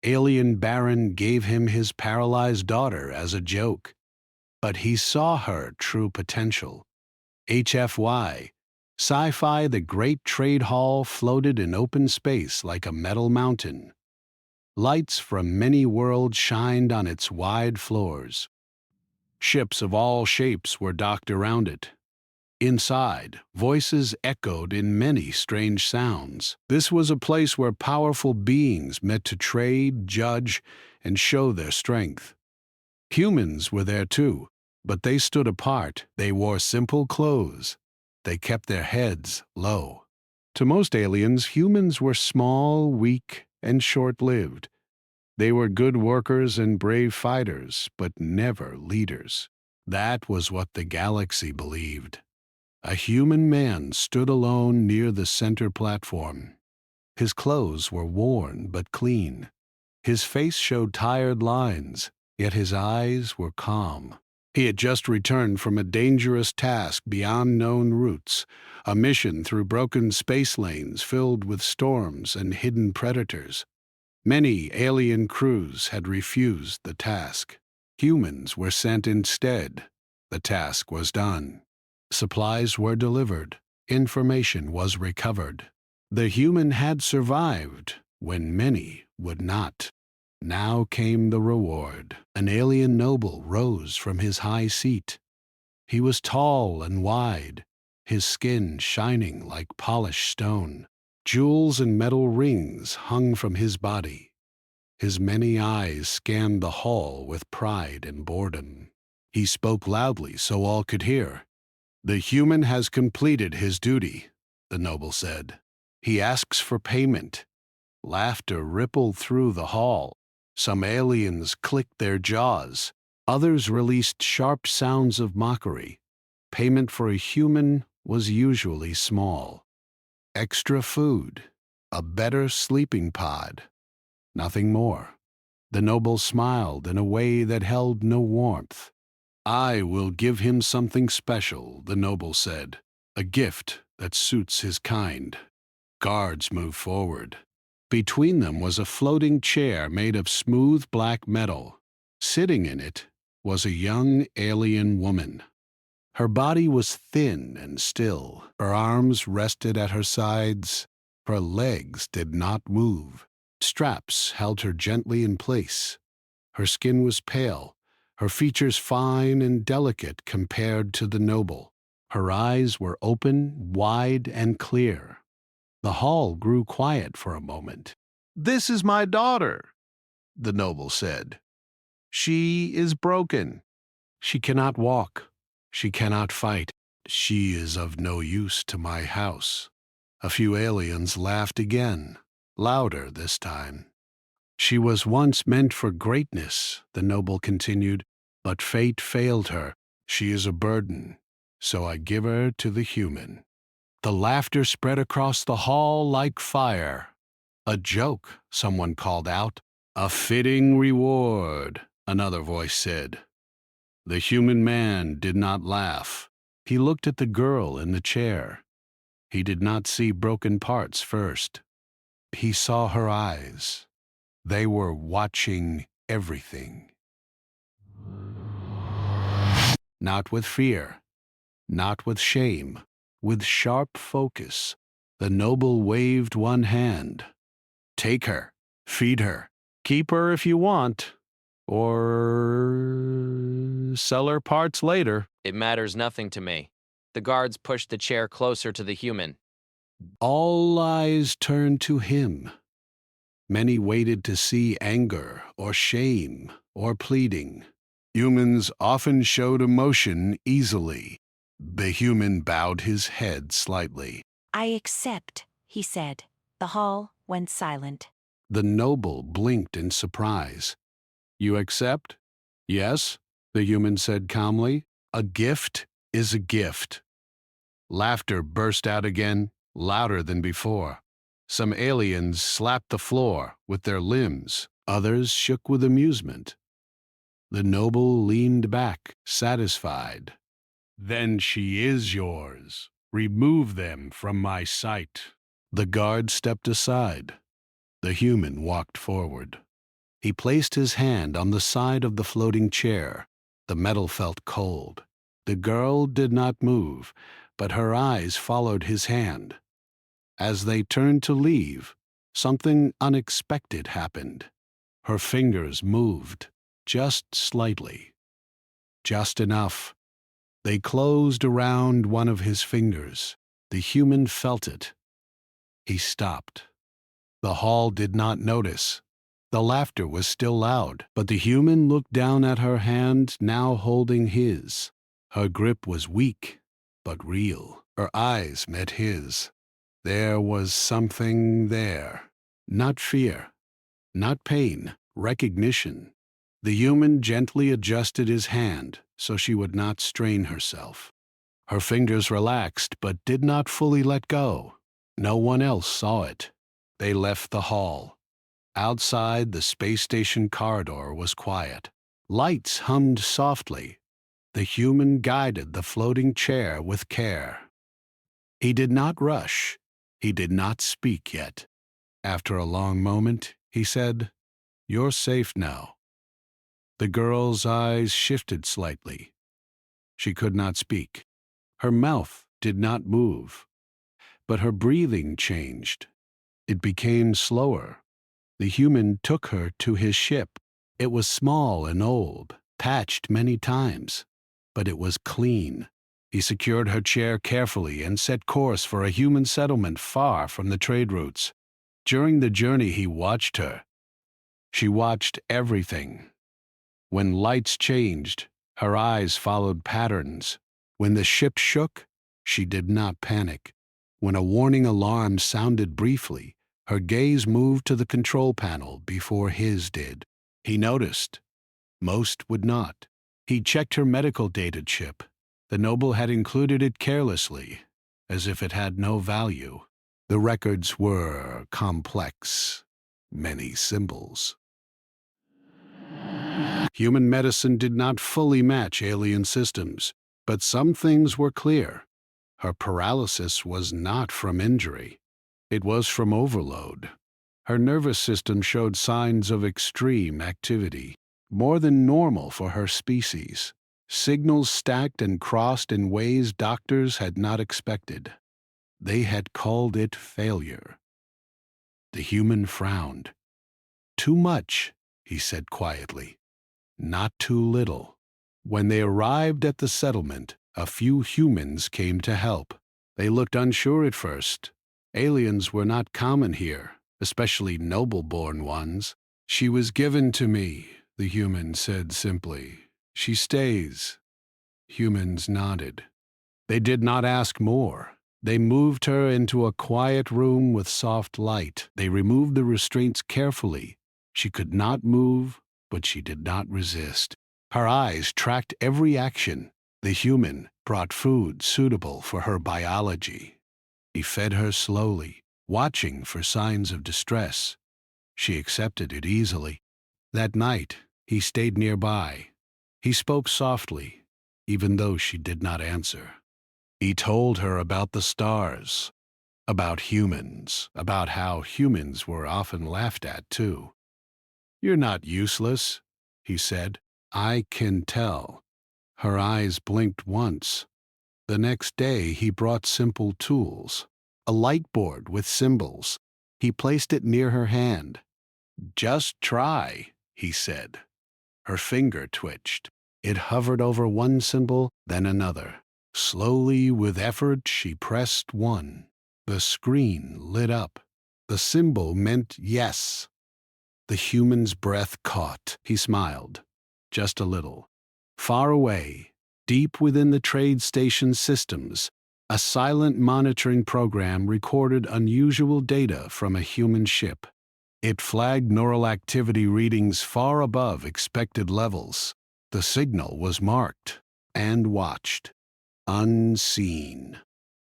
Alien Baron gave him his paralyzed daughter as a joke, but he saw her true potential. HFY, Sci-Fi, the great trade hall, floated in open space like a metal mountain. Lights from many worlds shined on its wide floors. Ships of all shapes were docked around it. Inside, voices echoed in many strange sounds. This was a place where powerful beings met to trade, judge, and show their strength. Humans were there too, but they stood apart. They wore simple clothes. They kept their heads low. To most aliens, humans were small, weak, and short-lived. They were good workers and brave fighters, but never leaders. That was what the galaxy believed. A human man stood alone near the center platform. His clothes were worn but clean. His face showed tired lines, yet his eyes were calm. He had just returned from a dangerous task beyond known routes, a mission through broken space lanes filled with storms and hidden predators. Many alien crews had refused the task. Humans were sent instead. The task was done. Supplies were delivered. Information was recovered. The human had survived when many would not. Now came the reward. An alien noble rose from his high seat. He was tall and wide, his skin shining like polished stone. Jewels and metal rings hung from his body. His many eyes scanned the hall with pride and boredom. He spoke loudly so all could hear. "The human has completed his duty," the noble said. "He asks for payment." Laughter rippled through the hall. Some aliens clicked their jaws. Others released sharp sounds of mockery. Payment for a human was usually small. Extra food, a better sleeping pod, nothing more. The noble smiled in a way that held no warmth. "I will give him something special," the noble said, "a gift that suits his kind." Guards moved forward. Between them was a floating chair made of smooth black metal. Sitting in it was a young alien woman. Her body was thin and still. Her arms rested at her sides. Her legs did not move. Straps held her gently in place. Her skin was pale, her features fine and delicate compared to the noble. Her eyes were open, wide, and clear. The hall grew quiet for a moment. "This is my daughter," the noble said. "She is broken. She cannot walk. She cannot fight. She is of no use to my house." A few aliens laughed again, louder this time. "She was once meant for greatness," the noble continued, "but fate failed her. She is a burden, so I give her to the human." The laughter spread across the hall like fire. "A joke," someone called out. "A fitting reward," another voice said. The human man did not laugh. He looked at the girl in the chair. He did not see broken parts first. He saw her eyes. They were watching everything. Not with fear, not with shame, with sharp focus. The noble waved one hand. "Take her, feed her, keep her if you want, or sell her parts later." It matters nothing to me. The guards pushed the chair closer to the human. All eyes turned to him. Many waited to see anger or shame or pleading. Humans often showed emotion easily. The human bowed his head slightly. "I accept," he said. The hall went silent. The noble blinked in surprise. "You accept?" "Yes," the human said calmly. "A gift is a gift." Laughter burst out again, louder than before. Some aliens slapped the floor with their limbs. Others shook with amusement. The noble leaned back, satisfied. "Then she is yours. Remove them from my sight." The guard stepped aside. The human walked forward. He placed his hand on the side of the floating chair. The metal felt cold. The girl did not move, but her eyes followed his hand. As they turned to leave, something unexpected happened. Her fingers moved, just slightly. Just enough. They closed around one of his fingers. The human felt it. He stopped. The hall did not notice. The laughter was still loud, but the human looked down at her hand, now holding his. Her grip was weak, but real. Her eyes met his. There was something there. Not fear, not pain, recognition. The human gently adjusted his hand so she would not strain herself. Her fingers relaxed but did not fully let go. No one else saw it. They left the hall. Outside, the space station corridor was quiet. Lights hummed softly. The human guided the floating chair with care. He did not rush. He did not speak yet. After a long moment, he said, "You're safe now." The girl's eyes shifted slightly. She could not speak. Her mouth did not move, but her breathing changed. It became slower. The human took her to his ship. It was small and old, patched many times, but it was clean. He secured her chair carefully and set course for a human settlement far from the trade routes. During the journey, he watched her. She watched everything. When lights changed, her eyes followed patterns. When the ship shook, she did not panic. When a warning alarm sounded briefly, her gaze moved to the control panel before his did. He noticed. Most would not. He checked her medical data chip. The noble had included it carelessly, as if it had no value. The records were complex, many symbols. Human medicine did not fully match alien systems, but some things were clear. Her paralysis was not from injury. It was from overload. Her nervous system showed signs of extreme activity, more than normal for her species. Signals stacked and crossed in ways doctors had not expected. They had called it failure. The human frowned. "Too much," he said quietly. "Not too little." When they arrived at the settlement, a few humans came to help. They looked unsure at first. Aliens were not common here, especially noble-born ones. "She was given to me," the human said simply. "She stays." Humans nodded. They did not ask more. They moved her into a quiet room with soft light. They removed the restraints carefully. She could not move, but she did not resist. Her eyes tracked every action. The human brought food suitable for her biology. He fed her slowly, watching for signs of distress. She accepted it easily. That night, he stayed nearby. He spoke softly, even though she did not answer. He told her about the stars, about humans, about how humans were often laughed at, too. "You're not useless," he said. "I can tell." Her eyes blinked once. The next day, he brought simple tools. A light board with symbols. He placed it near her hand. "Just try," he said. Her finger twitched. It hovered over one symbol, then another. Slowly, with effort, she pressed one. The screen lit up. The symbol meant yes. The human's breath caught. He smiled. Just a little. Far away, deep within the trade station systems, a silent monitoring program recorded unusual data from a human ship. It flagged neural activity readings far above expected levels. The signal was marked and watched. Unseen.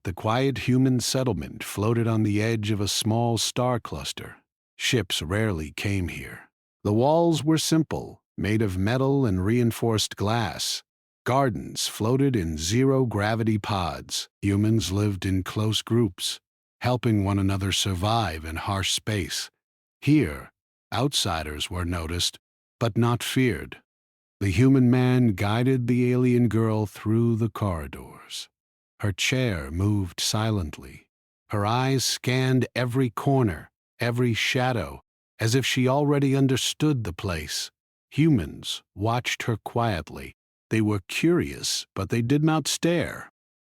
The quiet human settlement floated on the edge of a small star cluster. Ships rarely came here. The walls were simple, made of metal and reinforced glass. Gardens floated in zero-gravity pods. Humans lived in close groups, helping one another survive in harsh space. Here, Outsiders were noticed, but not feared. The human man guided the alien girl through the corridors. Her chair moved silently. Her eyes scanned every corner, every shadow, as if she already understood the place. Humans watched her quietly. They were curious, but they did not stare.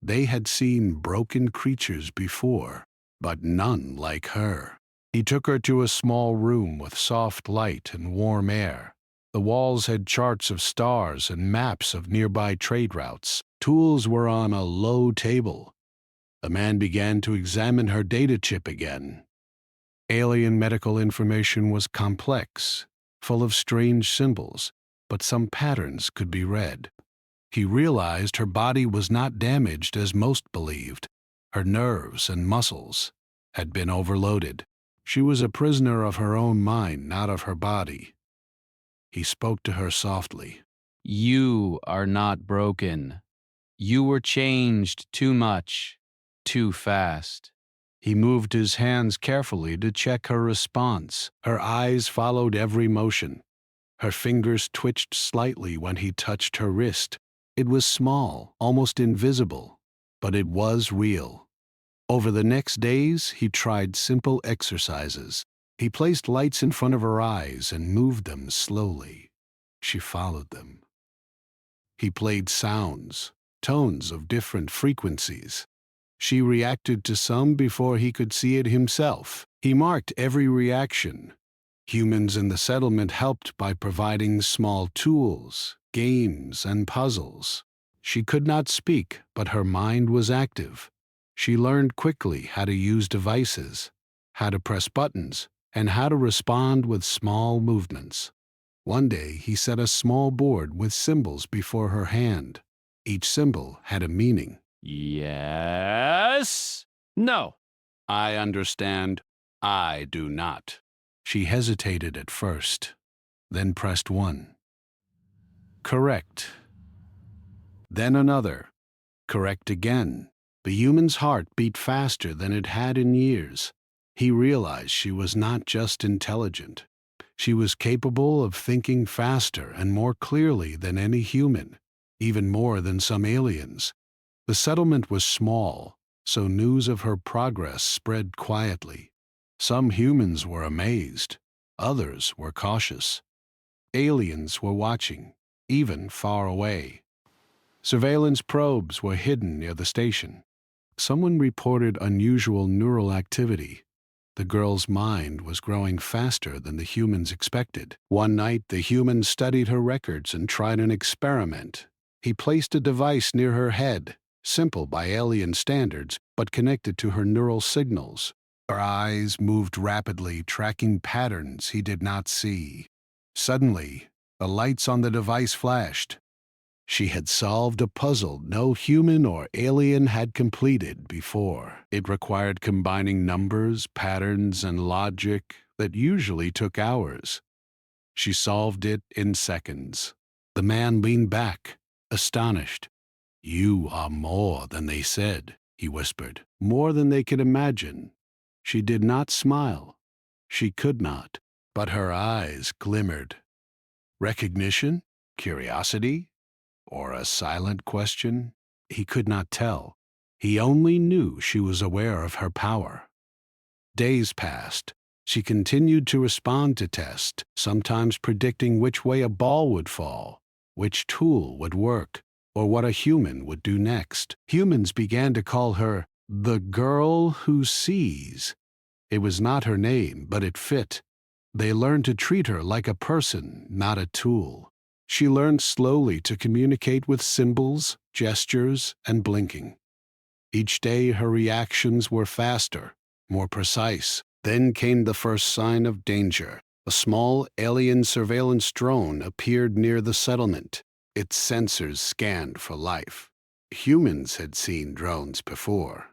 They had seen broken creatures before, but none like her. He took her to a small room with soft light and warm air. The walls had charts of stars and maps of nearby trade routes. Tools were on a low table. The man began to examine her data chip again. Alien medical information was complex, full of strange symbols, but some patterns could be read. He realized her body was not damaged as most believed. Her nerves and muscles had been overloaded. She was a prisoner of her own mind, not of her body. He spoke to her softly. You are not broken. You were changed too much, too fast. He moved his hands carefully to check her response. Her eyes followed every motion. Her fingers twitched slightly when he touched her wrist. It was small, almost invisible, but it was real. Over the next days, he tried simple exercises. He placed lights in front of her eyes and moved them slowly. She followed them. He played sounds, tones of different frequencies. She reacted to some before he could see it himself. He marked every reaction. Humans in the settlement helped by providing small tools, games, and puzzles. She could not speak, but her mind was active. She learned quickly how to use devices, how to press buttons, and how to respond with small movements. One day, he set a small board with symbols before her hand. Each symbol had a meaning. Yes? No. I understand. I do not. She hesitated at first, then pressed one. Correct. Then another. Correct again. The human's heart beat faster than it had in years. He realized she was not just intelligent. She was capable of thinking faster and more clearly than any human, even more than some aliens. The settlement was small, so news of her progress spread quietly. Some humans were amazed, others were cautious. Aliens were watching, even far away. Surveillance probes were hidden near the station. Someone reported unusual neural activity. The girl's mind was growing faster than the humans expected. One night, the humans studied her records and tried an experiment. He placed a device near her head, simple by alien standards, but connected to her neural signals. Her eyes moved rapidly, tracking patterns he did not see. Suddenly, the lights on the device flashed. She had solved a puzzle no human or alien had completed before. It required combining numbers, patterns, and logic that usually took hours. She solved it in seconds. The man leaned back, astonished. "You are more than they said," he whispered. "More than they could imagine." She did not smile. She could not, but her eyes glimmered. Recognition? Curiosity? Or a silent question? He could not tell. He only knew she was aware of her power. Days passed. She continued to respond to tests, sometimes predicting which way a ball would fall, which tool would work, or what a human would do next. Humans began to call her the girl who sees. It was not her name, but it fit. They learned to treat her like a person, not a tool. She learned slowly to communicate with symbols, gestures, and blinking. Each day her reactions were faster, more precise. Then came the first sign of danger. A small alien surveillance drone appeared near the settlement. Its sensors scanned for life. Humans had seen drones before.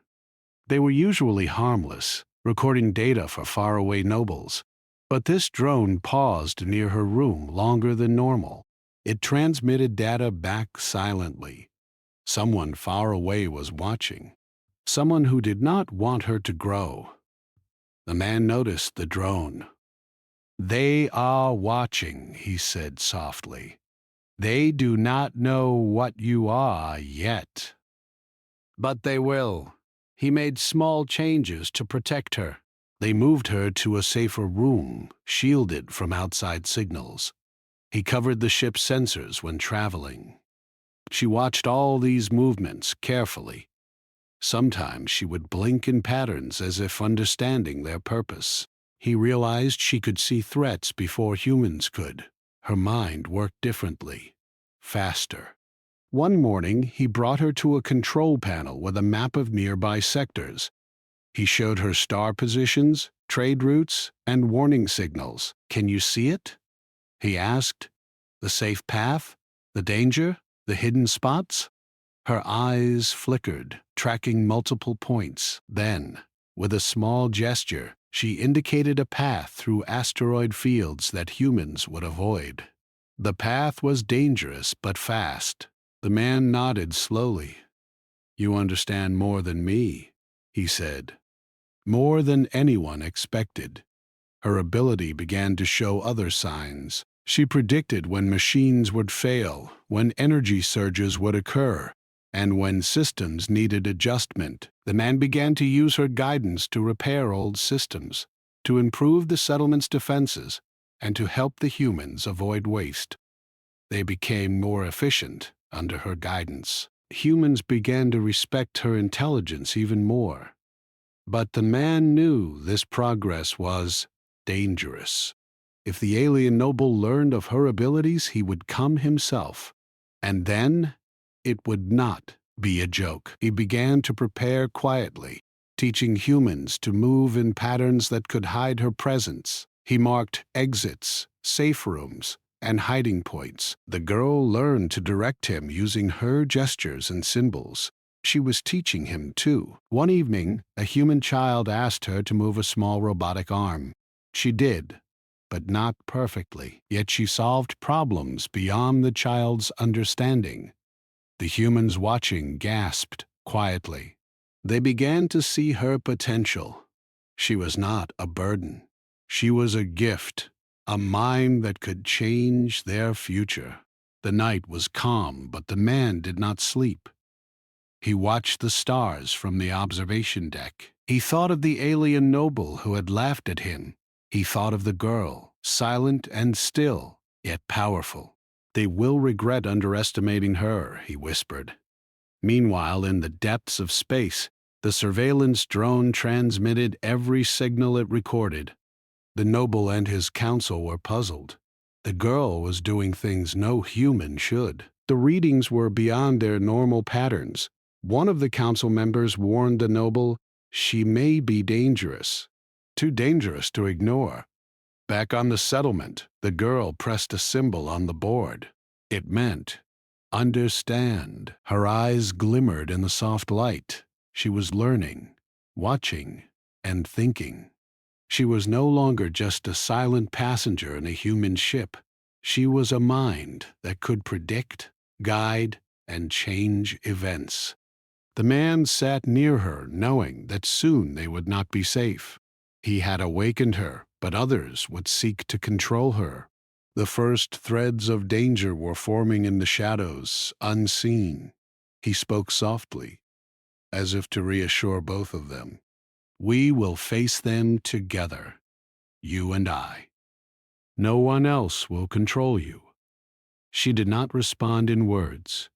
They were usually harmless, recording data for faraway nobles. But this drone paused near her room longer than normal. It transmitted data back silently. Someone far away was watching. Someone who did not want her to grow. The man noticed the drone. They are watching, he said softly. They do not know what you are yet. But they will. He made small changes to protect her. They moved her to a safer room, shielded from outside signals. He covered the ship's sensors when traveling. She watched all these movements carefully. Sometimes she would blink in patterns as if understanding their purpose. He realized she could see threats before humans could. Her mind worked differently, faster. One morning, he brought her to a control panel with a map of nearby sectors. He showed her star positions, trade routes, and warning signals. "Can you see it?" he asked. "The safe path? The danger? The hidden spots?" Her eyes flickered, tracking multiple points. Then, with a small gesture, she indicated a path through asteroid fields that humans would avoid. The path was dangerous but fast. The man nodded slowly. "You understand more than me," he said. More than anyone expected. Her ability began to show other signs. She predicted when machines would fail, when energy surges would occur, and when systems needed adjustment. The man began to use her guidance to repair old systems, to improve the settlement's defenses, and to help the humans avoid waste. They became more efficient under her guidance. Humans began to respect her intelligence even more. But the man knew this progress was dangerous. If the alien noble learned of her abilities, he would come himself. And then it would not be a joke. He began to prepare quietly, teaching humans to move in patterns that could hide her presence. He marked exits, safe rooms, and hiding points. The girl learned to direct him using her gestures and symbols. She was teaching him, too. One evening, a human child asked her to move a small robotic arm. She did, but not perfectly. Yet she solved problems beyond the child's understanding. The humans watching gasped quietly. They began to see her potential. She was not a burden. She was a gift, a mind that could change their future. The night was calm, but the man did not sleep. He watched the stars from the observation deck. He thought of the alien noble who had laughed at him. He thought of the girl, silent and still, yet powerful. "They will regret underestimating her," he whispered. Meanwhile, in the depths of space, the surveillance drone transmitted every signal it recorded. The noble and his council were puzzled. The girl was doing things no human should. The readings were beyond their normal patterns. One of the council members warned the noble, "She may be dangerous. Too dangerous to ignore." Back on the settlement, the girl pressed a symbol on the board. It meant, "Understand." Her eyes glimmered in the soft light. She was learning, watching, and thinking. She was no longer just a silent passenger in a human ship. She was a mind that could predict, guide, and change events. The man sat near her, knowing that soon they would not be safe. He had awakened her, but others would seek to control her. The first threads of danger were forming in the shadows, unseen. He spoke softly, as if to reassure both of them. "We will face them together, you and I. No one else will control you." She did not respond in words,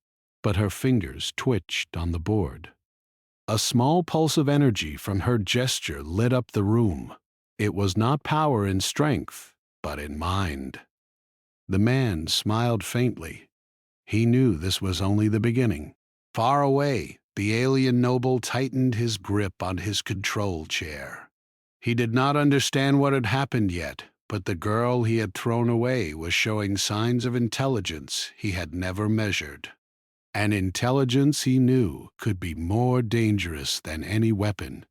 but her fingers twitched on the board. A small pulse of energy from her gesture lit up the room. It was not power in strength, but in mind. The man smiled faintly. He knew this was only the beginning. Far away, the alien noble tightened his grip on his control chair. He did not understand what had happened yet, but the girl he had thrown away was showing signs of intelligence he had never measured. An intelligence he knew could be more dangerous than any weapon.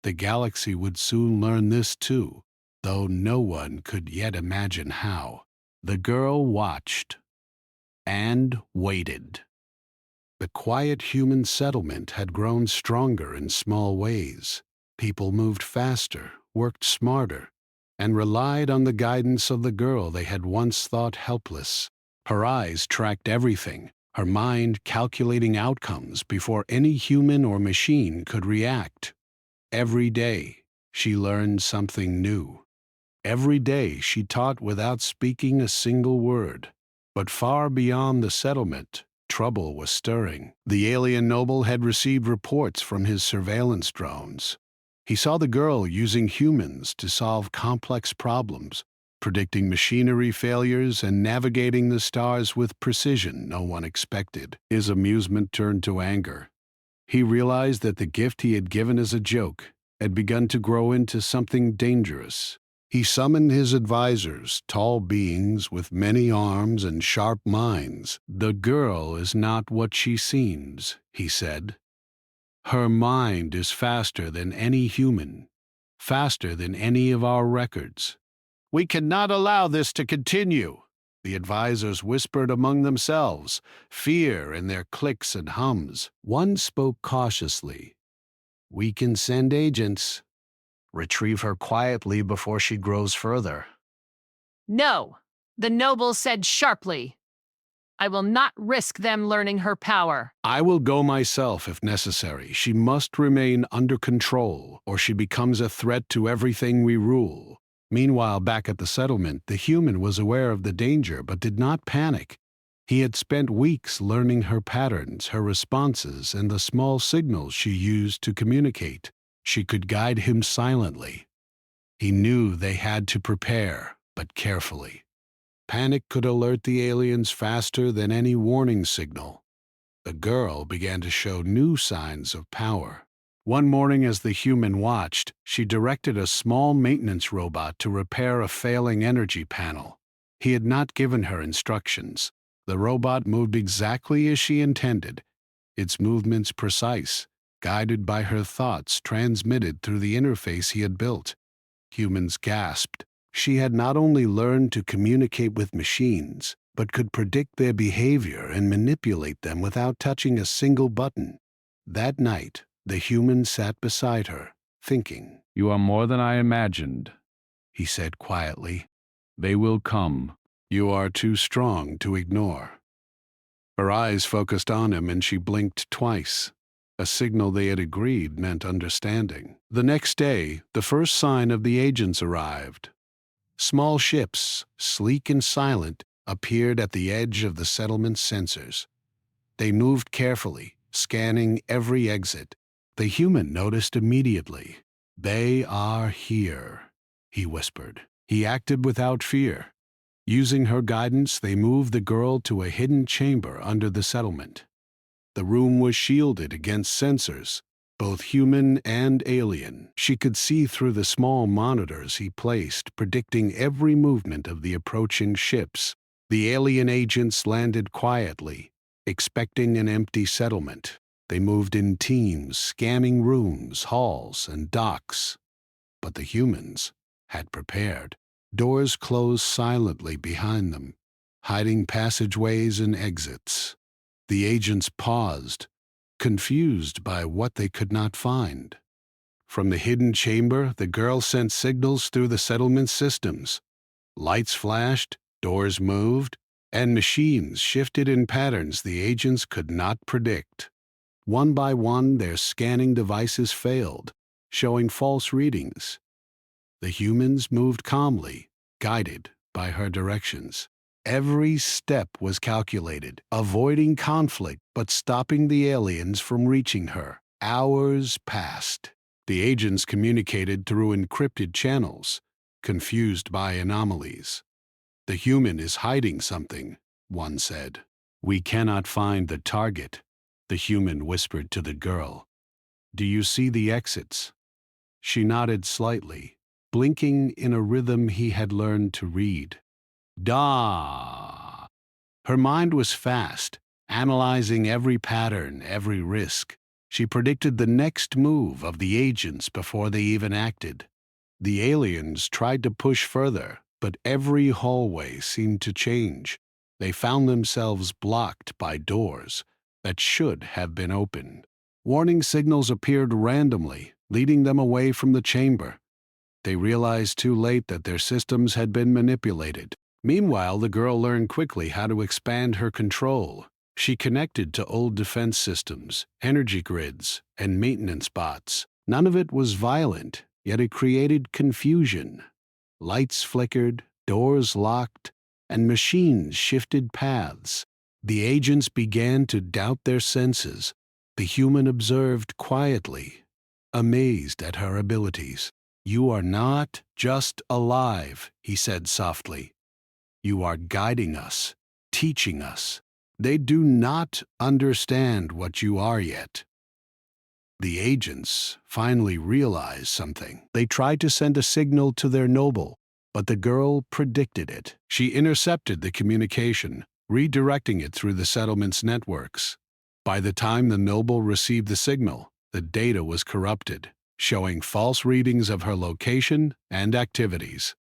The galaxy would soon learn this too, though no one could yet imagine how. The girl watched and waited. The quiet human settlement had grown stronger in small ways. People moved faster, worked smarter, and relied on the guidance of the girl they had once thought helpless. Her eyes tracked everything, her mind calculating outcomes before any human or machine could react. Every day, she learned something new. Every day, she taught without speaking a single word. But far beyond the settlement, trouble was stirring. The alien noble had received reports from his surveillance drones. He saw the girl using humans to solve complex problems, predicting machinery failures and navigating the stars with precision no one expected. His amusement turned to anger. He realized that the gift he had given as a joke had begun to grow into something dangerous. He summoned his advisors, tall beings with many arms and sharp minds. "The girl is not what she seems," he said. "Her mind is faster than any human, faster than any of our records. We cannot allow this to continue," the advisors whispered among themselves, fear in their clicks and hums. One spoke cautiously. "We can send agents. Retrieve her quietly before she grows further." No, the noble said sharply. I will not risk them learning her power. "I will go myself if necessary. She must remain under control, or she becomes a threat to everything we rule." Meanwhile, back at the settlement, the human was aware of the danger but did not panic. He had spent weeks learning her patterns, her responses, and the small signals she used to communicate. She could guide him silently. He knew they had to prepare, but carefully. Panic could alert the aliens faster than any warning signal. The girl began to show new signs of power. One morning as the human watched, she directed a small maintenance robot to repair a failing energy panel. He had not given her instructions. The robot moved exactly as she intended, its movements precise, guided by her thoughts transmitted through the interface he had built. Humans gasped. She had not only learned to communicate with machines, but could predict their behavior and manipulate them without touching a single button. That night, the human sat beside her, thinking. "You are more than I imagined," He said quietly. "They will come." "You are too strong to ignore." Her eyes focused on him and she blinked twice. A signal they had agreed meant understanding. The next day, the first sign of the agents arrived. Small ships, sleek and silent, appeared at the edge of the settlement's sensors. They moved carefully, scanning every exit. The human noticed immediately. "They are here," he whispered. He acted without fear. Using her guidance, they moved the girl to a hidden chamber under the settlement. The room was shielded against sensors, both human and alien. She could see through the small monitors he placed, predicting every movement of the approaching ships. The alien agents landed quietly, expecting an empty settlement. They moved in teams, scanning rooms, halls, and docks. But the humans had prepared. Doors closed silently behind them, hiding passageways and exits. The agents paused, confused by what they could not find. From the hidden chamber, the girl sent signals through the settlement systems. Lights flashed, doors moved, and machines shifted in patterns the agents could not predict. One by one, their scanning devices failed, showing false readings. The humans moved calmly, guided by her directions. Every step was calculated, avoiding conflict but stopping the aliens from reaching her. Hours passed. The agents communicated through encrypted channels, confused by anomalies. "The human is hiding something," one said. "We cannot find the target," the human whispered to the girl. "Do you see the exits?" She nodded slightly, blinking in a rhythm he had learned to read. Da! Her mind was fast, analyzing every pattern, every risk. She predicted the next move of the agents before they even acted. The aliens tried to push further, but every hallway seemed to change. They found themselves blocked by doors that should have been opened. Warning signals appeared randomly, leading them away from the chamber. They realized too late that their systems had been manipulated. Meanwhile, the girl learned quickly how to expand her control. She connected to old defense systems, energy grids, and maintenance bots. None of it was violent, yet it created confusion. Lights flickered, doors locked, and machines shifted paths. The agents began to doubt their senses. The human observed quietly, amazed at her abilities. "You are not just alive," he said softly. "You are guiding us, teaching us. They do not understand what you are yet." The agents finally realized something. They tried to send a signal to their noble, but the girl predicted it. She intercepted the communication, redirecting it through the settlement's networks. By the time the noble received the signal, the data was corrupted, showing false readings of her location and activities.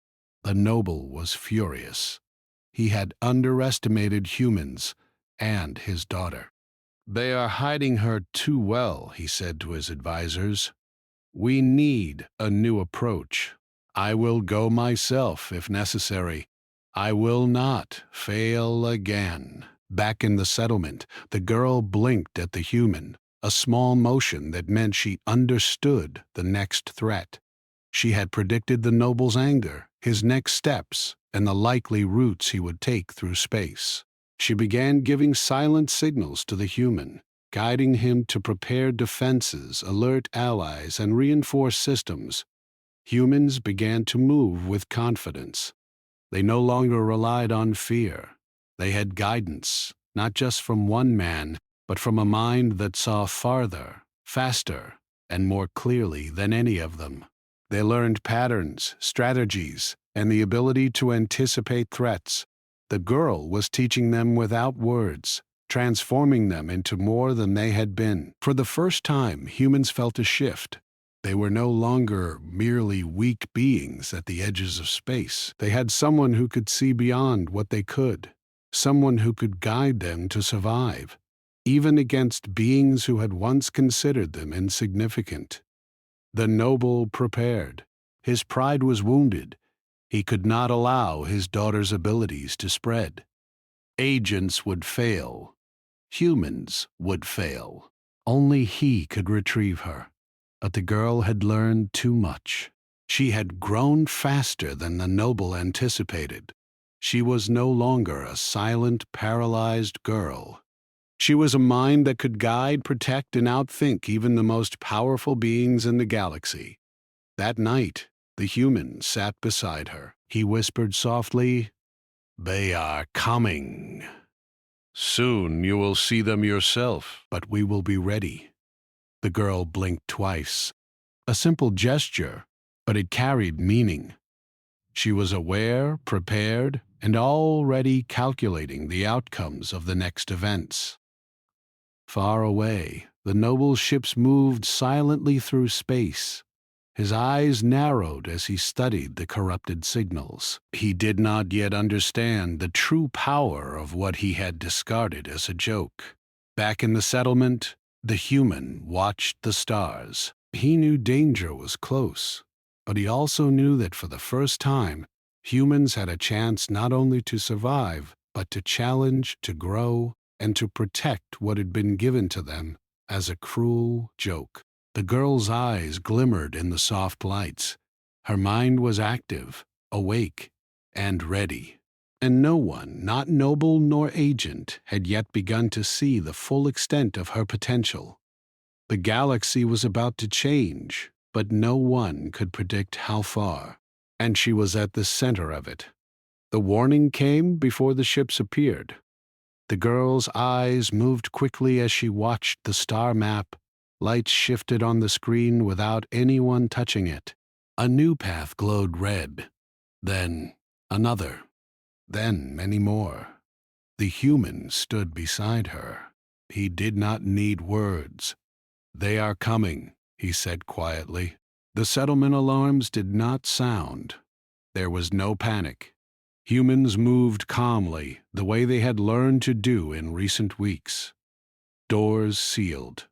The noble was furious. He had underestimated humans and his daughter. "They are hiding her too well," he said to his advisors. "We need a new approach. I will go myself if necessary. I will not fail again." Back in the settlement, the girl blinked at the human, a small motion that meant she understood the next threat. She had predicted the noble's anger, his next steps, and the likely routes he would take through space. She began giving silent signals to the human, guiding him to prepare defenses, alert allies, and reinforce systems. Humans began to move with confidence. They no longer relied on fear. They had guidance, not just from one man, but from a mind that saw farther, faster, and more clearly than any of them. They learned patterns, strategies, and the ability to anticipate threats. The girl was teaching them without words, transforming them into more than they had been. For the first time, humans felt a shift. They were no longer merely weak beings at the edges of space. They had someone who could see beyond what they could, someone who could guide them to survive, even against beings who had once considered them insignificant. The noble prepared. His pride was wounded. He could not allow his daughter's abilities to spread. Agents would fail. Humans would fail. Only he could retrieve her. But the girl had learned too much. She had grown faster than the noble anticipated. She was no longer a silent, paralyzed girl. She was a mind that could guide, protect, and outthink even the most powerful beings in the galaxy. That night, the human sat beside her. He whispered softly, "They are coming. Soon you will see them yourself, but we will be ready." The girl blinked twice. A simple gesture, but it carried meaning. She was aware, prepared, and already calculating the outcomes of the next events. Far away, the noble's ships moved silently through space. His eyes narrowed as he studied the corrupted signals. He did not yet understand the true power of what he had discarded as a joke. Back in the settlement, the human watched the stars. He knew danger was close, but he also knew that for the first time, humans had a chance not only to survive, but to challenge, to grow, and to protect what had been given to them as a cruel joke. The girl's eyes glimmered in the soft lights. Her mind was active, awake, and ready. And no one, not noble nor agent, had yet begun to see the full extent of her potential. The galaxy was about to change, but no one could predict how far. And she was at the center of it. The warning came before the ships appeared. The girl's eyes moved quickly as she watched the star map. Lights shifted on the screen without anyone touching it. A new path glowed red, then another, then many more. The human stood beside her. He did not need words. "They are coming," he said quietly. The settlement alarms did not sound. There was no panic. Humans moved calmly, the way they had learned to do in recent weeks. Doors sealed.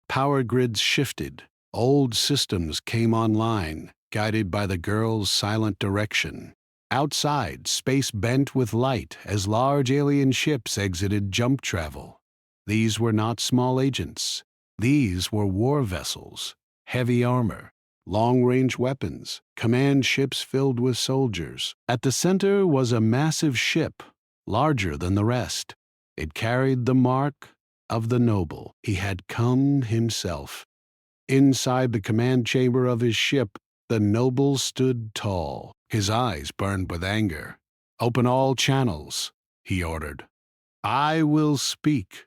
Power grids shifted. Old systems came online. guided by the girl's silent direction. Outside, space bent with light as large alien ships exited jump travel. These were not small agents. These were war vessels, heavy armor, long-range weapons, command ships filled with soldiers. At the center was a massive ship, larger than the rest. It carried the mark of the noble. He had come himself. Inside the command chamber of his ship, the noble stood tall. His eyes burned with anger. "Open all channels," he ordered. "I will speak."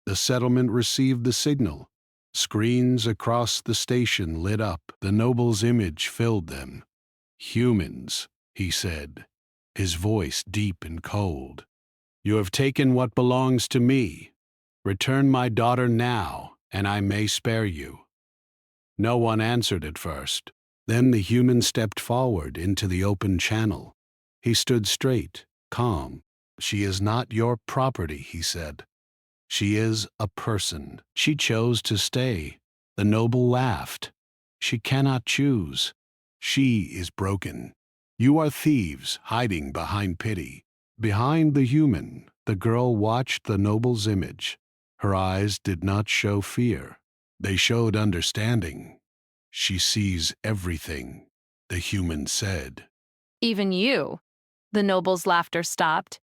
The settlement received the signal. Screens across the station lit up. The noble's image filled them. "Humans," he said, his voice deep and cold. "You have taken what belongs to me. Return my daughter now, and I may spare you." No one answered at first. Then the human stepped forward into the open channel. He stood straight, calm. "She is not your property," he said. "She is a person. She chose to stay." The noble laughed. "She cannot choose. She is broken. You are thieves hiding behind pity." Behind the human, the girl watched the noble's image. Her eyes did not show fear. They showed understanding. "She sees everything," the human said. Even you. The noble's laughter stopped.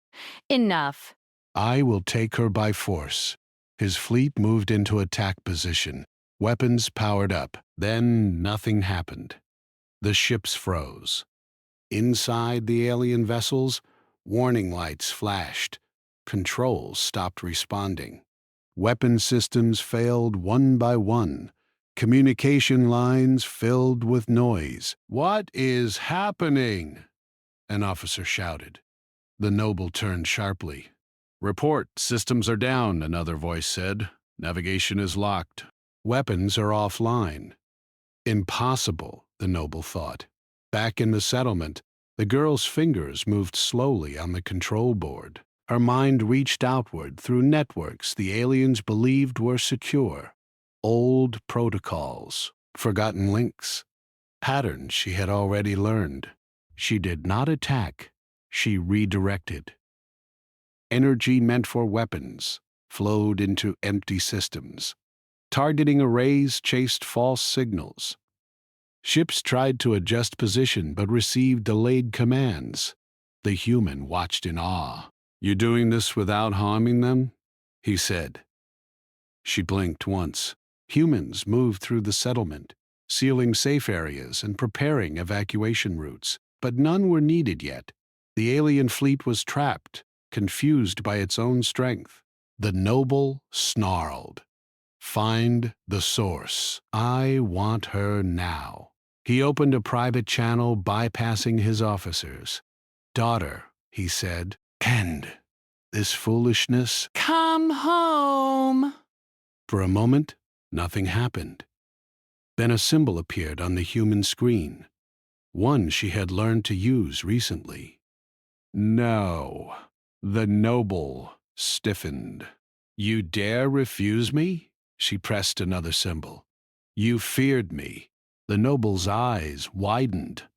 Enough. "I will take her by force." His fleet moved into attack position. Weapons powered up. Then nothing happened. The ships froze. Inside the alien vessels, warning lights flashed. Controls stopped responding. Weapon systems failed one by one. Communication lines filled with noise. "What is happening?" an officer shouted. The noble turned sharply. "Report, systems are down," another voice said. "Navigation is locked. Weapons are offline." Impossible, the noble thought. Back in the settlement, the girl's fingers moved slowly on the control board. Her mind reached outward through networks the aliens believed were secure. Old protocols, forgotten links, patterns she had already learned. She did not attack, she redirected. Energy meant for weapons flowed into empty systems. Targeting arrays chased false signals. Ships tried to adjust position but received delayed commands. The human watched in awe. "You doing this without harming them?" he said. She blinked once. Humans moved through the settlement, sealing safe areas and preparing evacuation routes, but none were needed yet. The alien fleet was trapped, confused by its own strength. The noble snarled. "Find the source. I want her now." He opened a private channel, bypassing his officers. "Daughter," he said, "end this foolishness." Come home. For a moment, nothing happened. Then a symbol appeared on the human screen, one she had learned to use recently. "No." The noble stiffened. "You dare refuse me?" She pressed another symbol. "You feared me." The noble's eyes widened.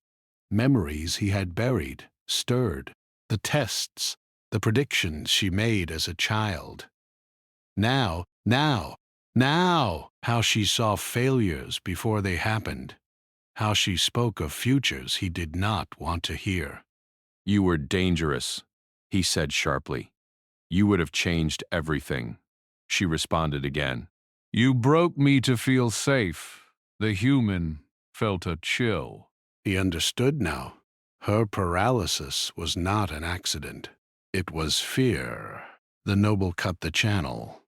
Memories he had buried stirred. The tests, the predictions she made as a child. Now, how she saw failures before they happened. How she spoke of futures he did not want to hear. "You were dangerous," he said sharply. "You would have changed everything." She responded again. "You broke me to feel safe." The human felt a chill. He understood now. Her paralysis was not an accident. It was fear. The noble cut the channel.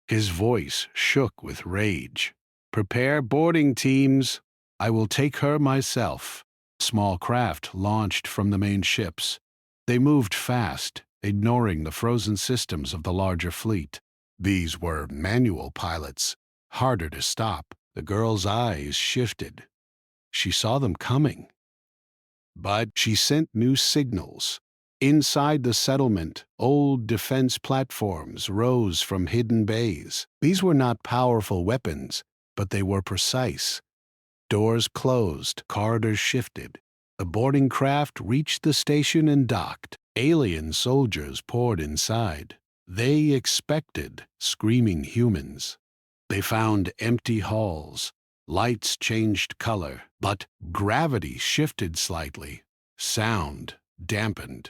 His voice shook with rage. "Prepare boarding teams. I will take her myself." Small craft launched from the main ships. They moved fast, ignoring the frozen systems of the larger fleet. These were manual pilots, harder to stop. The girl's eyes shifted. She saw them coming. But she sent new signals. Inside the settlement, old defense platforms rose from hidden bays. These were not powerful weapons, but they were precise. Doors closed, corridors shifted. The boarding craft reached the station and docked. Alien soldiers poured inside. They expected screaming humans. They found empty halls. Lights changed color, but gravity shifted slightly. Sound dampened.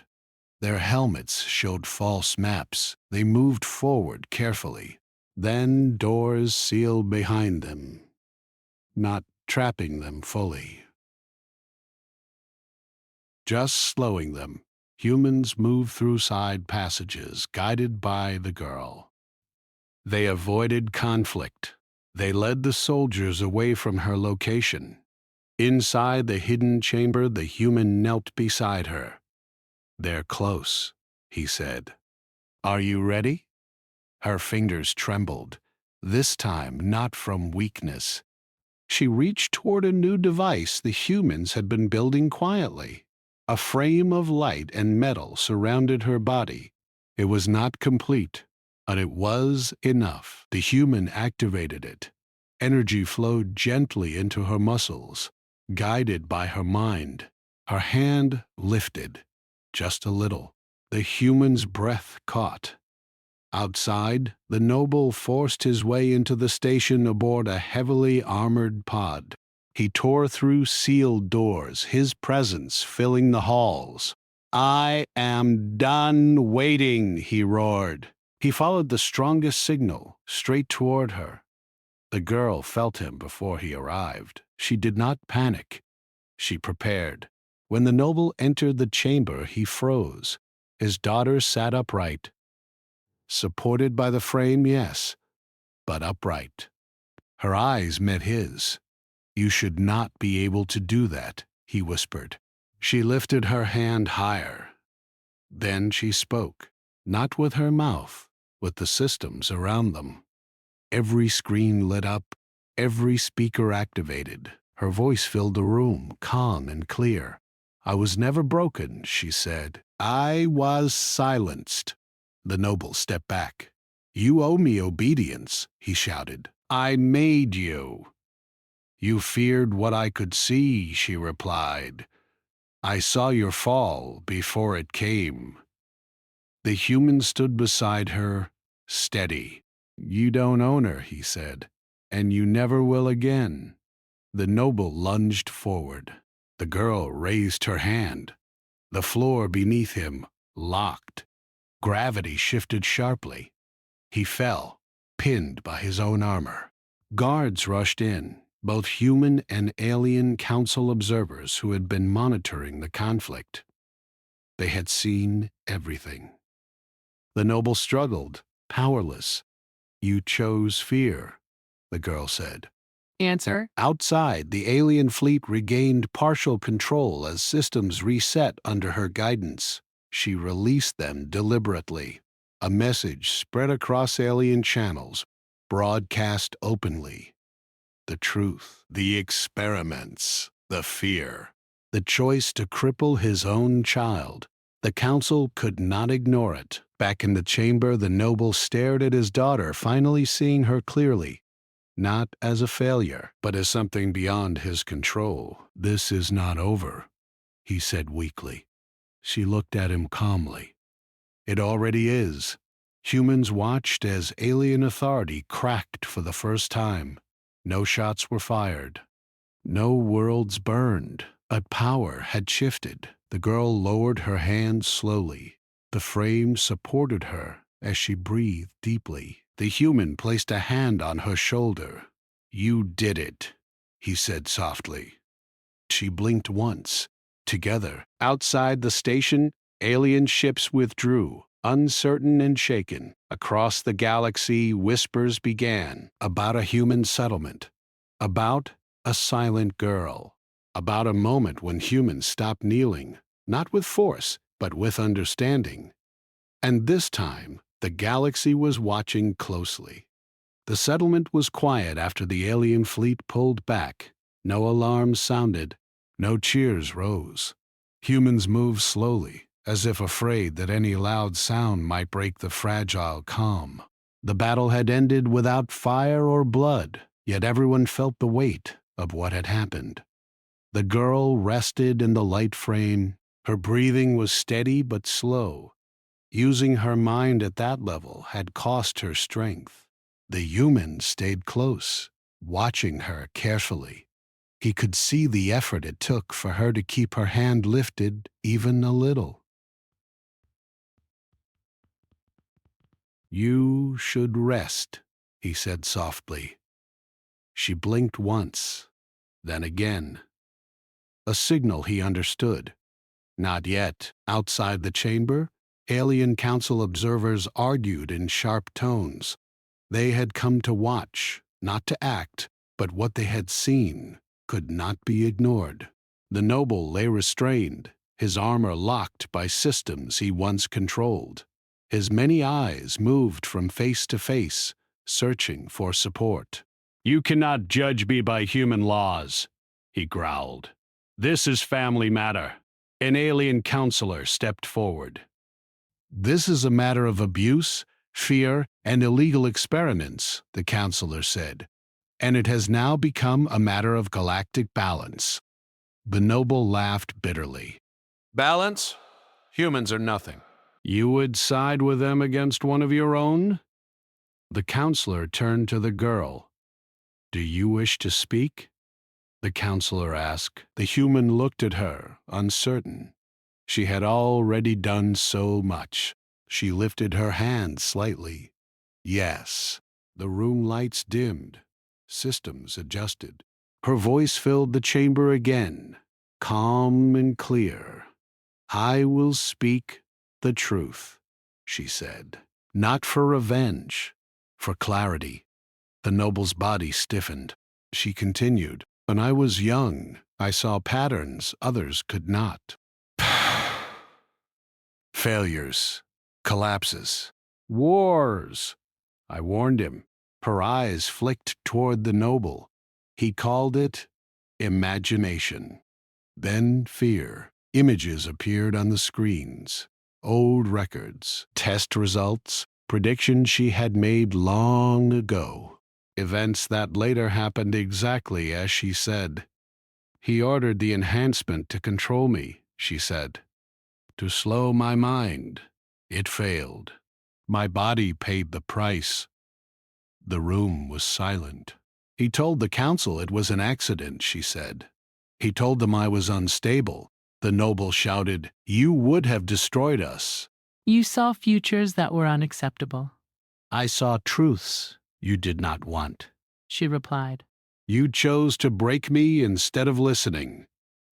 Their helmets showed false maps. They moved forward carefully. Then doors sealed behind them, not trapping them fully, just slowing them. Humans moved through side passages, guided by the girl. They avoided conflict. They led the soldiers away from her location. Inside the hidden chamber, the human knelt beside her. "They're close," he said. "Are you ready?" Her fingers trembled, this time not from weakness. She reached toward a new device the humans had been building quietly. A frame of light and metal surrounded her body. It was not complete, but it was enough. The human activated it. Energy flowed gently into her muscles, guided by her mind. Her hand lifted, just a little. The human's breath caught. Outside, the noble forced his way into the station aboard a heavily armored pod. He tore through sealed doors, his presence filling the halls. "I am done waiting," he roared. He followed the strongest signal, straight toward her. The girl felt him before he arrived. She did not panic. She prepared. When the noble entered the chamber, he froze. His daughter sat upright. Supported by the frame, yes, but upright. Her eyes met his. "You should not be able to do that," he whispered. She lifted her hand higher. Then she spoke, not with her mouth, with the systems around them. Every screen lit up, every speaker activated. Her voice filled the room, calm and clear. "I was never broken," she said. "I was silenced." The noble stepped back. "You owe me obedience," he shouted. "I made you." "You feared what I could see," she replied. "I saw your fall before it came." The human stood beside her, steady. "You don't own her," he said, "and you never will again." The noble lunged forward. The girl raised her hand. The floor beneath him locked. Gravity shifted sharply. He fell, pinned by his own armor. Guards rushed in, both human and alien council observers who had been monitoring the conflict. They had seen everything. The noble struggled, powerless. "You chose fear," the girl said. Answer. Outside, the alien fleet regained partial control as systems reset under her guidance. She released them deliberately. A message spread across alien channels, broadcast openly. The truth, the experiments, the fear, the choice to cripple his own child. The council could not ignore it. Back in the chamber, the noble stared at his daughter, finally seeing her clearly. Not as a failure, but as something beyond his control. "This is not over," he said weakly. She looked at him calmly. "It already is." Humans watched as alien authority cracked for the first time. No shots were fired. No worlds burned. But power had shifted. The girl lowered her hand slowly. The frame supported her as she breathed deeply. The human placed a hand on her shoulder. "You did it," he said softly. She blinked once. Together, outside the station, alien ships withdrew, uncertain and shaken. Across the galaxy, whispers began about a human settlement, about a silent girl, about a moment when humans stopped kneeling, not with force, but with understanding. And this time, the galaxy was watching closely. The settlement was quiet after the alien fleet pulled back. No alarms sounded. No cheers rose. Humans moved slowly, as if afraid that any loud sound might break the fragile calm. The battle had ended without fire or blood, yet everyone felt the weight. of what had happened. The girl rested in the light frame. Her breathing was steady but slow. Using her mind at that level had cost her strength. The human stayed close, watching her carefully. He could see the effort it took for her to keep her hand lifted even a little. "You should rest," he said softly. She blinked once, then again. A signal he understood. Not yet. Outside the chamber, Alien Council observers argued in sharp tones. They had come to watch, not to act, but what they had seen could not be ignored. The noble lay restrained, his armor locked by systems he once controlled. His many eyes moved from face to face, searching for support. "You cannot judge me by human laws," he growled. "This is family matter." An alien counselor stepped forward. "This is a matter of abuse, fear, and illegal experiments," the counselor said, "and it has now become a matter of galactic balance." The noble laughed bitterly. "Balance? Humans are nothing. You would side with them against one of your own?" The counselor turned to the girl. "Do you wish to speak?" the counselor asked. The human looked at her, uncertain. She had already done so much. She lifted her hand slightly. Yes. The room lights dimmed. Systems adjusted. Her voice filled the chamber again, calm and clear. "I will speak the truth," she said. "Not for revenge, for clarity." The noble's body stiffened. She continued. "When I was young, I saw patterns others could not. Failures, collapses, wars." I warned him. Her eyes flicked toward the noble. He called it imagination. Then fear. Images appeared on the screens. Old records, test results, predictions she had made long ago. Events that later happened exactly as she said. "He ordered the enhancement to control me," she said. "To slow my mind. It failed. My body paid the price." The room was silent. "He told the council it was an accident," she said. "He told them I was unstable." The noble shouted, "You would have destroyed us." You saw futures that were unacceptable, "I saw truths you did not want." she replied. "You chose to break me instead of listening."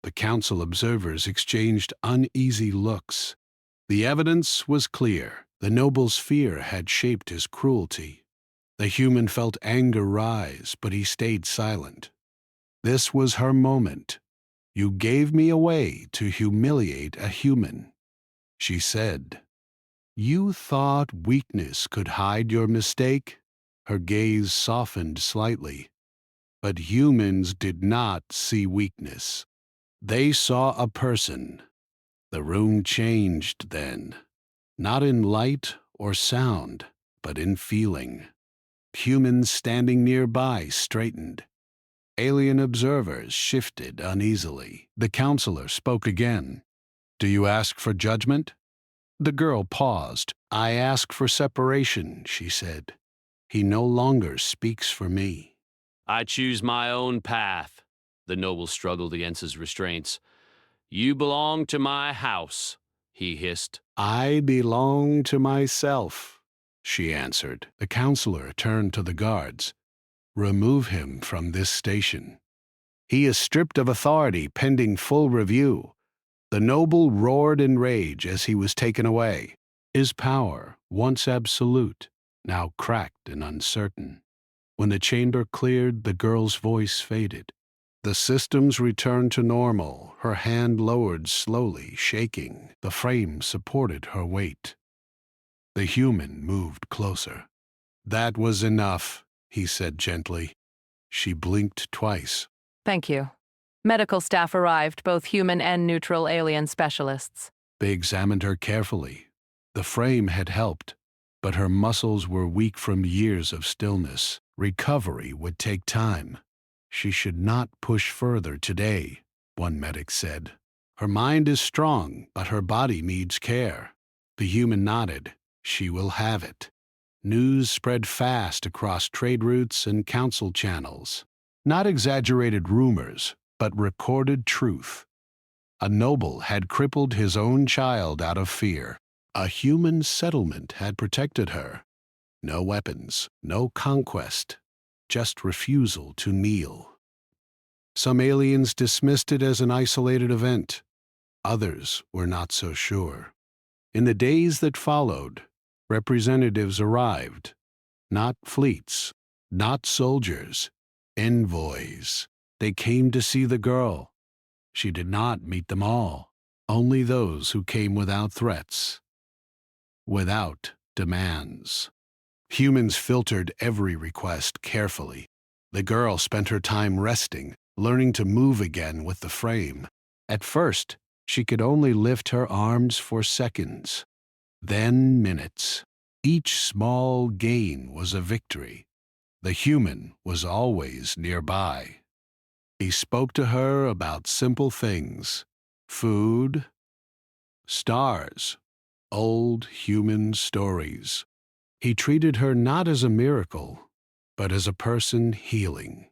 The council observers exchanged uneasy looks. The evidence was clear. The noble's fear had shaped his cruelty. The human felt anger rise, but he stayed silent. This was her moment. "You gave me away to humiliate a human," she said. "You thought weakness could hide your mistake?" Her gaze softened slightly. But humans did not see weakness. They saw a person. The room changed then, not in light or sound, but in feeling. Humans standing nearby straightened. Alien observers shifted uneasily. The counselor spoke again. "Do you ask for judgment?" The girl paused. "I ask for separation," she said. "He no longer speaks for me." I choose my own path. The noble struggled against his restraints. You belong to my house, he hissed. "I belong to myself," she answered. The counselor turned to the guards. "Remove him from this station. He is stripped of authority pending full review." The noble roared in rage as he was taken away. His power, once absolute, now cracked and uncertain. When the chamber cleared, the girl's voice faded. The systems returned to normal, her hand lowered slowly, shaking. The frame supported her weight. The human moved closer. "That was enough," he said gently. She blinked twice. Thank you. Medical staff arrived, both human and neutral alien specialists. They examined her carefully. The frame had helped, but her muscles were weak from years of stillness. Recovery would take time. She should not push further today, one medic said. Her mind is strong, but her body needs care. The human nodded. She will have it. News spread fast across trade routes and council channels. Not exaggerated rumors, but recorded truth. A noble had crippled his own child out of fear. A human settlement had protected her. No weapons, no conquest, just refusal to kneel. Some aliens dismissed it as an isolated event. Others were not so sure. In the days that followed, representatives arrived. Not fleets, not soldiers, envoys. They came to see the girl. She did not meet them all, only those who came without threats, without demands. Humans filtered every request carefully. The girl spent her time resting, learning to move again with the frame. At first, she could only lift her arms for seconds, then minutes. Each small gain was a victory. The human was always nearby. He spoke to her about simple things: food, stars, old human stories. He treated her not as a miracle, but as a person healing.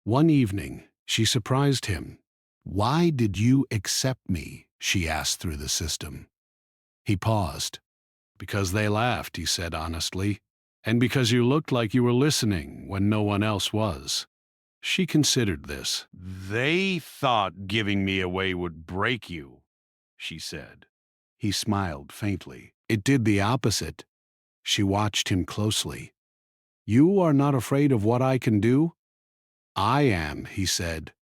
One evening, she surprised him. "Why did you accept me?" she asked through the system. He paused. "Because they laughed," he said honestly, "and because you looked like you were listening when no one else was." She considered this. "They thought giving me away would break you," she said. He smiled faintly. "It did the opposite." She watched him closely. "You are not afraid of what I can do?" "I am," he said.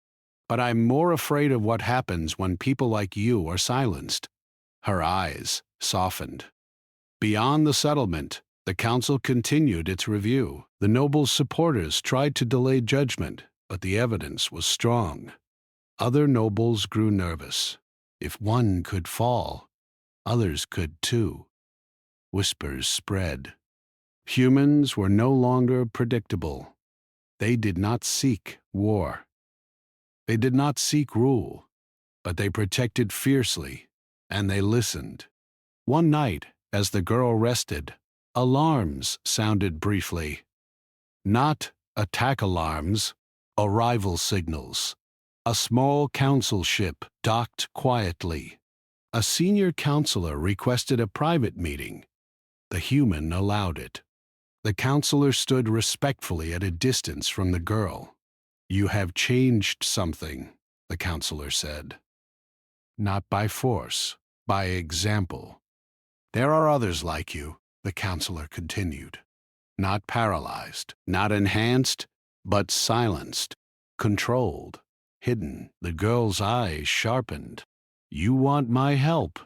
"But I'm more afraid of what happens when people like you are silenced." Her eyes softened. Beyond the settlement, the council continued its review. The noble's supporters tried to delay judgment, but the evidence was strong. Other nobles grew nervous. If one could fall, others could too. Whispers spread. Humans were no longer predictable. They did not seek war. They did not seek rule, but they protected fiercely, and they listened. One night, as the girl rested, alarms sounded briefly. Not attack alarms, arrival signals. A small council ship docked quietly. A senior counselor requested a private meeting. The human allowed it. The counselor stood respectfully at a distance from the girl. "You have changed something," the counselor said. "Not by force, by example. There are others like you," the counselor continued. "Not paralyzed, not enhanced, but silenced, controlled, hidden." The girl's eyes sharpened. "You want my help,"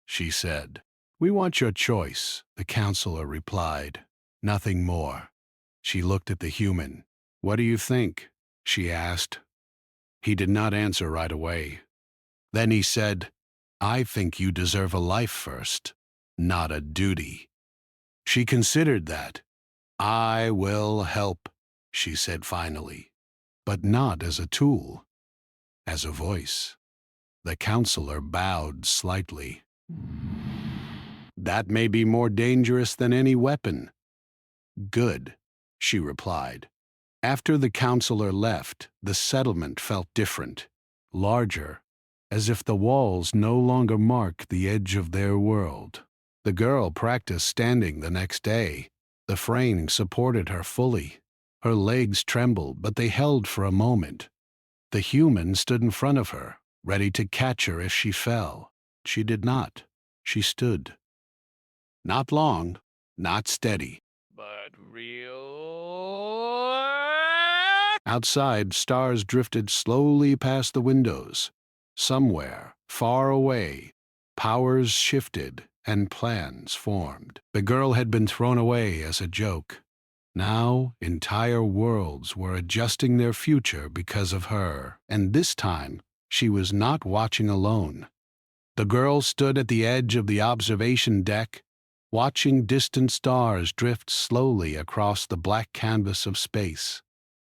she said. "We want your choice," the counselor replied. Nothing more. She looked at the human. "What do you think?" she asked. He did not answer right away. Then he said, "I think you deserve a life first, not a duty." She considered that. "I will help," she said finally, "but not as a tool, as a voice." The counselor bowed slightly. "That may be more dangerous than any weapon." "Good," she replied. After the counselor left, the settlement felt different, larger, as if the walls no longer marked the edge of their world. The girl practiced standing the next day. The frame supported her fully. Her legs trembled, but they held for a moment. The human stood in front of her, ready to catch her if she fell. She did not. She stood. Not long, not steady, but real. Outside, stars drifted slowly past the windows. Somewhere, far away, powers shifted and plans formed. The girl had been thrown away as a joke. Now, entire worlds were adjusting their future because of her. And this time, she was not watching alone. The girl stood at the edge of the observation deck, watching distant stars drift slowly across the black canvas of space.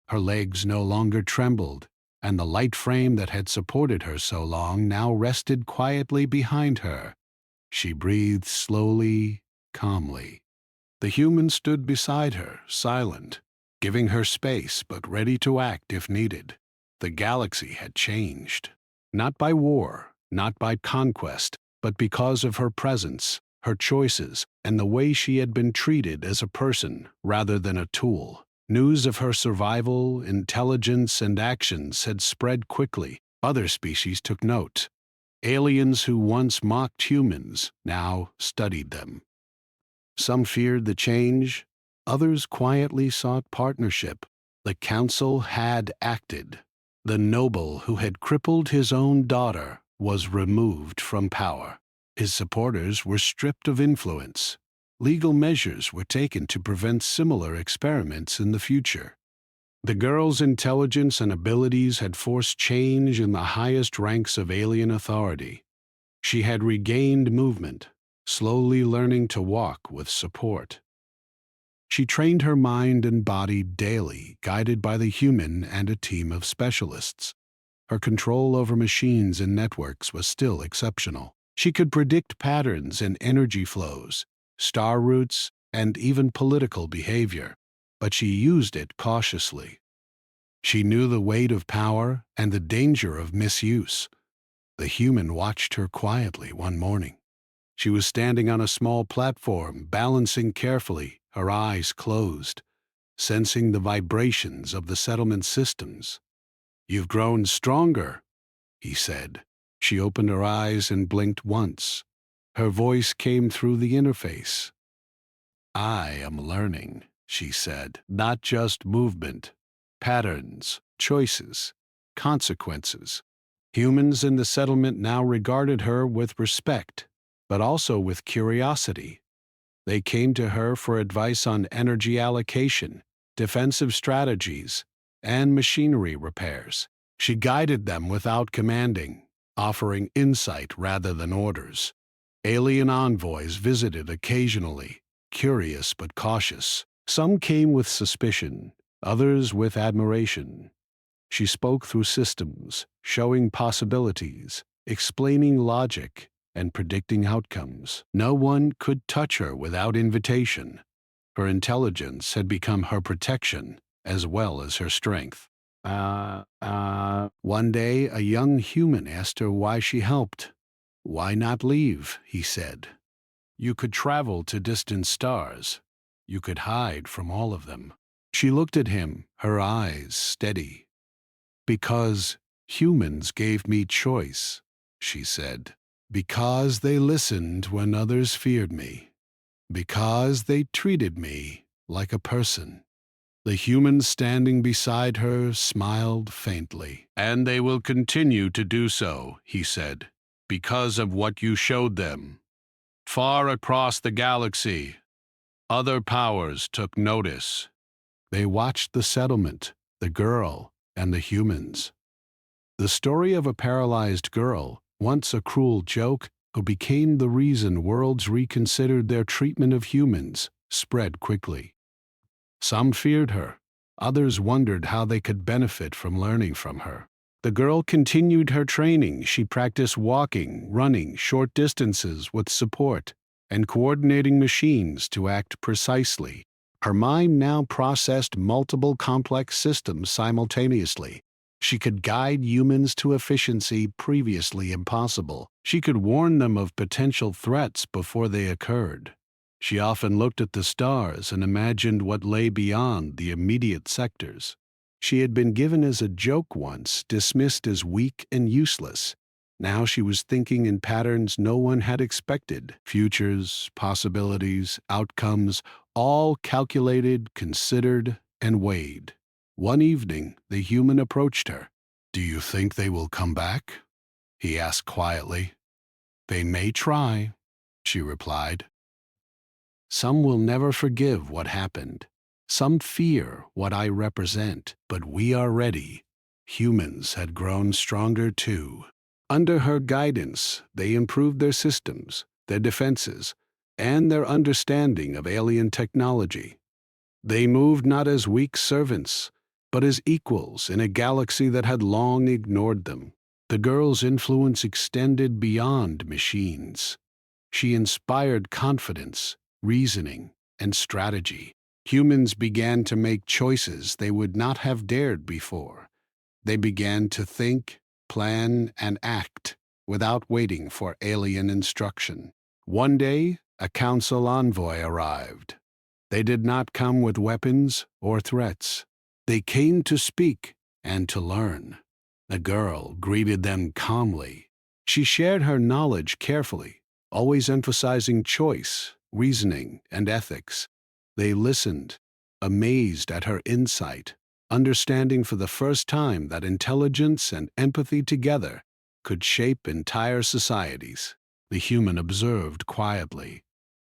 Her legs no longer trembled, and the light frame that had supported her so long now rested quietly behind her. She breathed slowly, calmly. The human stood beside her, silent, giving her space but ready to act if needed. The galaxy had changed. Not by war, not by conquest, but because of her presence, her choices, and the way she had been treated as a person rather than a tool. News of her survival, intelligence, and actions had spread quickly. Other species took note. Aliens who once mocked humans now studied them. Some feared the change, others quietly sought partnership. The council had acted. The noble who had crippled his own daughter was removed from power. His supporters were stripped of influence. Legal measures were taken to prevent similar experiments in the future. The girl's intelligence and abilities had forced change in the highest ranks of alien authority. She had regained movement, slowly learning to walk with support. She trained her mind and body daily, guided by the human and a team of specialists. Her control over machines and networks was still exceptional. She could predict patterns in energy flows, star routes, and even political behavior, but she used it cautiously. She knew the weight of power and the danger of misuse. The human watched her quietly one morning. She was standing on a small platform, balancing carefully, her eyes closed, sensing the vibrations of the settlement systems. "You've grown stronger," he said. She opened her eyes and blinked once. Her voice came through the interface. "I am learning," she said, "not just movement, patterns, choices, consequences." Humans in the settlement now regarded her with respect, but also with curiosity. They came to her for advice on energy allocation, defensive strategies, and machinery repairs. She guided them without commanding, offering insight rather than orders. Alien envoys visited occasionally, curious but cautious. Some came with suspicion, others with admiration. She spoke through systems, showing possibilities, explaining logic, and predicting outcomes. No one could touch her without invitation. Her intelligence had become her protection as well as her strength. One day, a young human asked her why she helped. "Why not leave?" he said. "You could travel to distant stars. You could hide from all of them." She looked at him, her eyes steady. "Because humans gave me choice," she said. "Because they listened when others feared me. Because they treated me like a person." The human standing beside her smiled faintly. "And they will continue to do so," he said, "because of what you showed them. Far across the galaxy, other powers took notice. They watched the settlement, the girl, and the humans." The story of a paralyzed girl, once a cruel joke, who became the reason worlds reconsidered their treatment of humans, spread quickly. Some feared her. Others wondered how they could benefit from learning from her. The girl continued her training. She practiced walking, running short distances with support, and coordinating machines to act precisely. Her mind now processed multiple complex systems simultaneously. She could guide humans to efficiency previously impossible. She could warn them of potential threats before they occurred. She often looked at the stars and imagined what lay beyond the immediate sectors. She had been given as a joke once, dismissed as weak and useless. Now she was thinking in patterns no one had expected. Futures, possibilities, outcomes, all calculated, considered, and weighed. One evening, the human approached her. "Do you think they will come back?" he asked quietly. "They may try," she replied. "Some will never forgive what happened. Some fear what I represent, but we are ready." Humans had grown stronger too. Under her guidance, they improved their systems, their defenses, and their understanding of alien technology. They moved not as weak servants, but as equals in a galaxy that had long ignored them. The girl's influence extended beyond machines. She inspired confidence, reasoning, and strategy. Humans began to make choices they would not have dared before. They began to think, plan, and act without waiting for alien instruction. One day, a council envoy arrived. They did not come with weapons or threats. They came to speak and to learn. The girl greeted them calmly. She shared her knowledge carefully, always emphasizing choice, reasoning, and ethics. They listened, amazed at her insight, understanding for the first time that intelligence and empathy together could shape entire societies. The human observed quietly.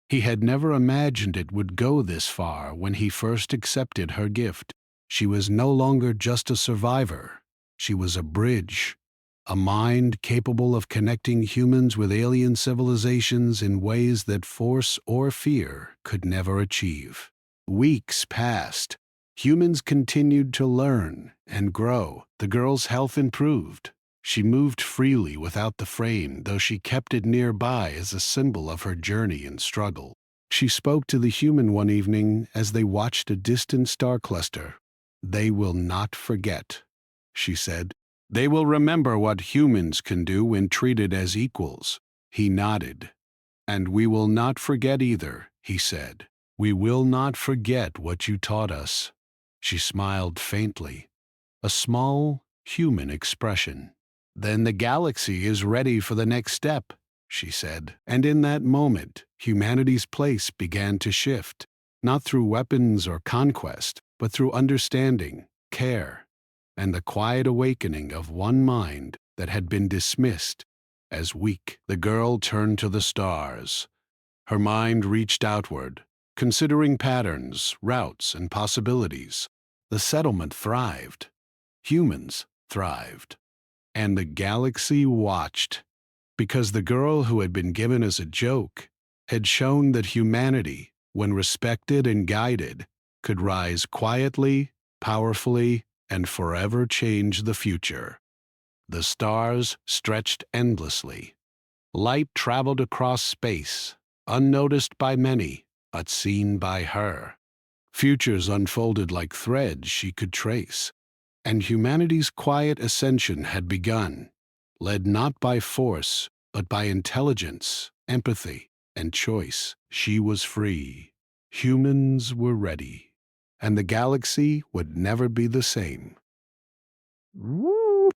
He had never imagined it would go this far when he first accepted her gift. She was no longer just a survivor. She was a bridge, a mind capable of connecting humans with alien civilizations in ways that force or fear could never achieve. Weeks passed. Humans continued to learn and grow. The girl's health improved. She moved freely without the frame, though she kept it nearby as a symbol of her journey and struggle. She spoke to the human one evening as they watched a distant star cluster. "They will not forget," she said. "They will remember what humans can do when treated as equals." He nodded. "And we will not forget either," he said. "We will not forget what you taught us." She smiled faintly, a small, human expression. "Then the galaxy is ready for the next step," she said. And in that moment, humanity's place began to shift, not through weapons or conquest, but through understanding, care, and the quiet awakening of one mind that had been dismissed as weak. The girl turned to the stars. Her mind reached outward, considering patterns, routes, and possibilities. The settlement thrived. Humans thrived. And the galaxy watched, because the girl who had been given as a joke had shown that humanity, when respected and guided, could rise quietly, powerfully, and forever change the future. The stars stretched endlessly. Light traveled across space, unnoticed by many, but seen by her. Futures unfolded like threads she could trace. And humanity's quiet ascension had begun, led not by force, but by intelligence, empathy, and choice. She was free. Humans were ready. And the galaxy would never be the same.